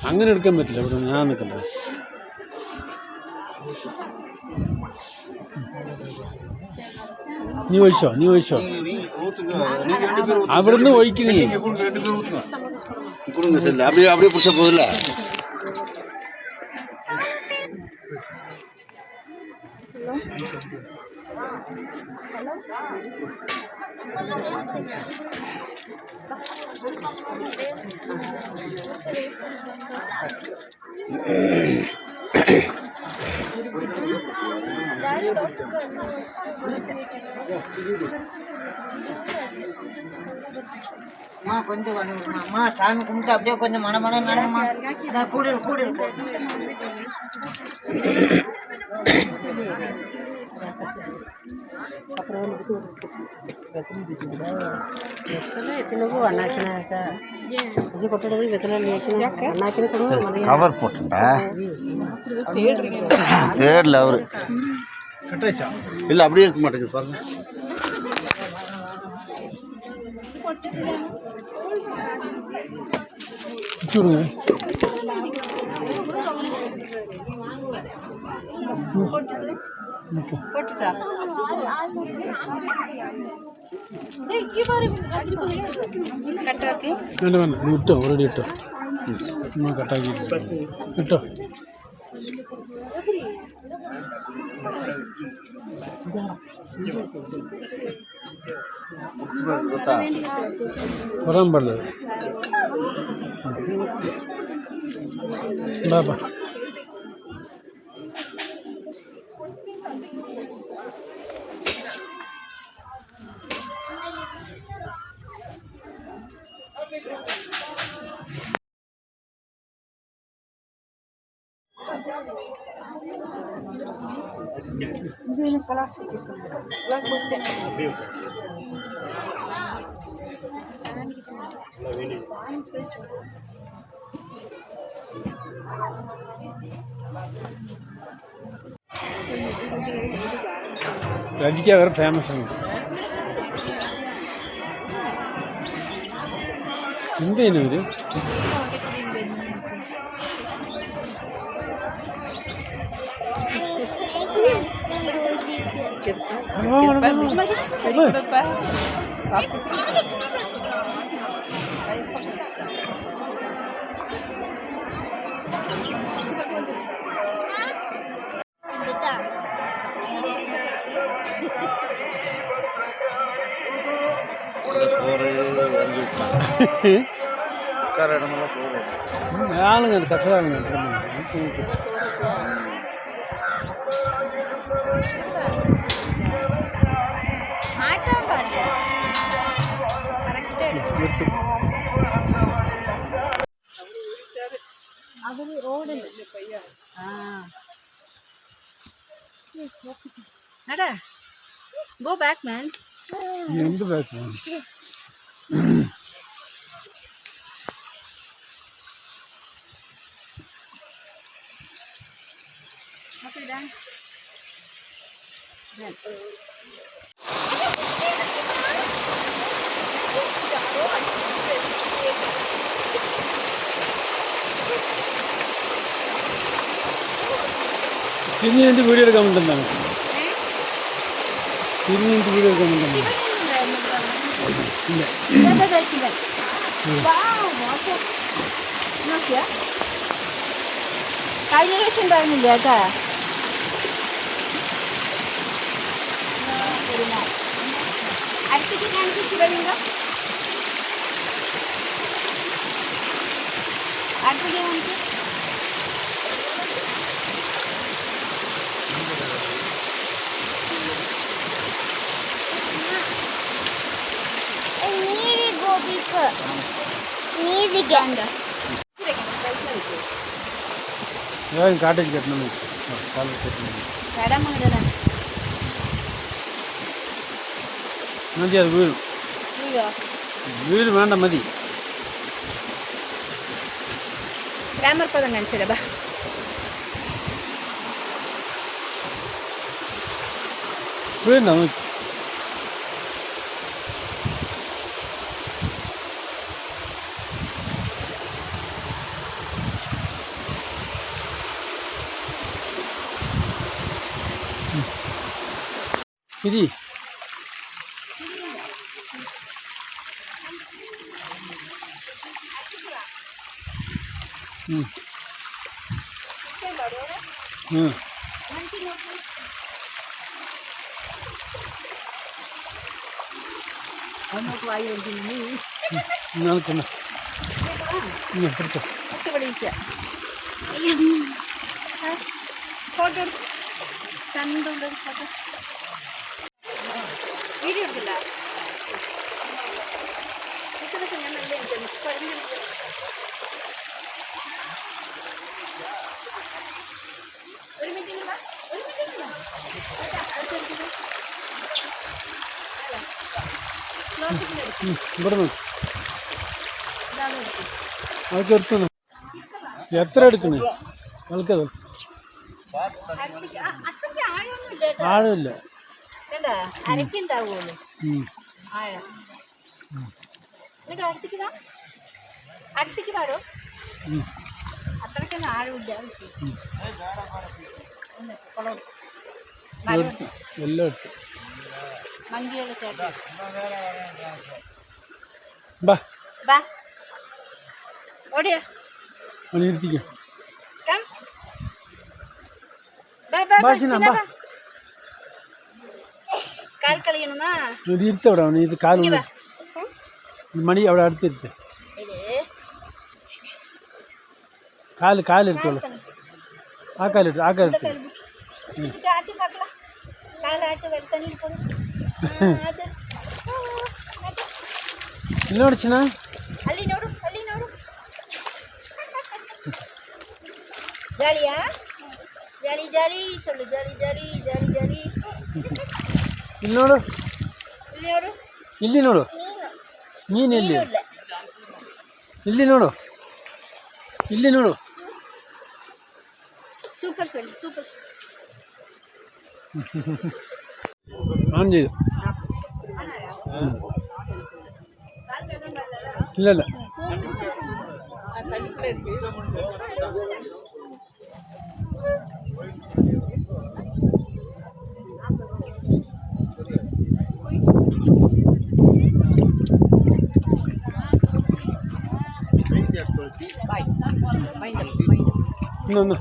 അങ്ങനെ എടുക്കാൻ പറ്റില്ല. ഇവിടെ ഞാൻ നിൽക്കണ്ട. നീ ഒഴിച്ചോ. അവിടുന്ന് ഒഴിക്കുന്നേ. அப்படியே புடிச்ச போதில்ல. கொஞ்சம் அம்மா சாமி கும்பிட்டு அப்படியே கொஞ்சம் மன நடமா கூடு கவர் போட்டுண்டா தேடல அவரு இல்லை அப்படியே இருக்க மாட்டேங்குது பாருங்க. ഇട്ടോ ഓൾറെഡി ഇട്ടോ കട്ടാക്കി ഇട്ടോ. വരാൻ പാടില്ല. എന്താ രജിക്ക വേറെ ഫേമസ് ആണ്. എന്തേനു ഇവര് ആളുங்க കച്ചറ ആളുங்க. Go back, man. എന്ത് ബാക്ക് മാൻ? Okay, done. തിരിഞ്ഞ് എനിക്ക് വീഡിയോ എടുക്കാൻ വേണ്ടിന്താണ്. തിരിഞ്ഞ് എനിക്ക് വീഡിയോ എടുക്കാൻ വേണ്ടിന്താണ്. ഇല്ല കഴിഞ്ഞ പ്രാവശ്യം ഉണ്ടായിരുന്നില്ല കേട്ടാ. അടുത്തേക്ക് കാണിച്ച് ശിവലിംഗം അടുത്തേക്ക് കാണിച്ച്. കാട്ടേജ് കെട്ടണം മതി. അത് വീഴും. വീട് വേണ്ട മതി. രാമർപ്പദം കാണിച്ചില്ല. വീണ്ട നോക്കി. பிரி ம் ம் நாளைக்கு என்ன பிடிச்ச ഫോട്ടോ ചന്തുണ്ട് ഫോട്ടോ വീഡിയോ എടുക്കില്ല ഞാൻ നല്ല ഒരു മിനിറ്റ് ഇവിടെ അതൊക്കെ എടുക്കുന്നു എത്ര എടുക്കണേ ആൾക്കത് ആഴമില്ല അരക്കുണ്ടാവുള്ളൂ ആഴം എന്നിട്ട് അടുത്തേക്ക് പാടോ അത്രയ്ക്കൊന്നും ആഴമില്ല എല്ലാം എടുത്തു മങ്കിയുള്ള ചേട്ടൻ ബാ ബാ ഓടിയ പണിയിരുത്തിക്കാം കം ബാ ബാ ബാ കാൽ കളിയണമാ ഇത് ഇരുത്തവിടെ അവന് ഇത് കാല് മണി അവിടെ അടുത്തിരുത്ത് കാലെടുത്തോളൂ ആ കാലെടുത്ത് ಇನ್ನೋಡು ಚಿನ್ನ ಅಲ್ಲಿ ನೋಡು ಜಾಲಿಯಾ ಜಾಲಿ ಸೊಲ್ಲು ಜಾಲಿ ಇಲ್ಲಿ ನೋಡು ಇಲ್ಲಿ ನೋಡು ನೀನು ಇಲ್ಲಿ ನೋಡು സൂപ്പർ ആൺ ചെയ്തു ഇല്ലല്ല ഇന്ന്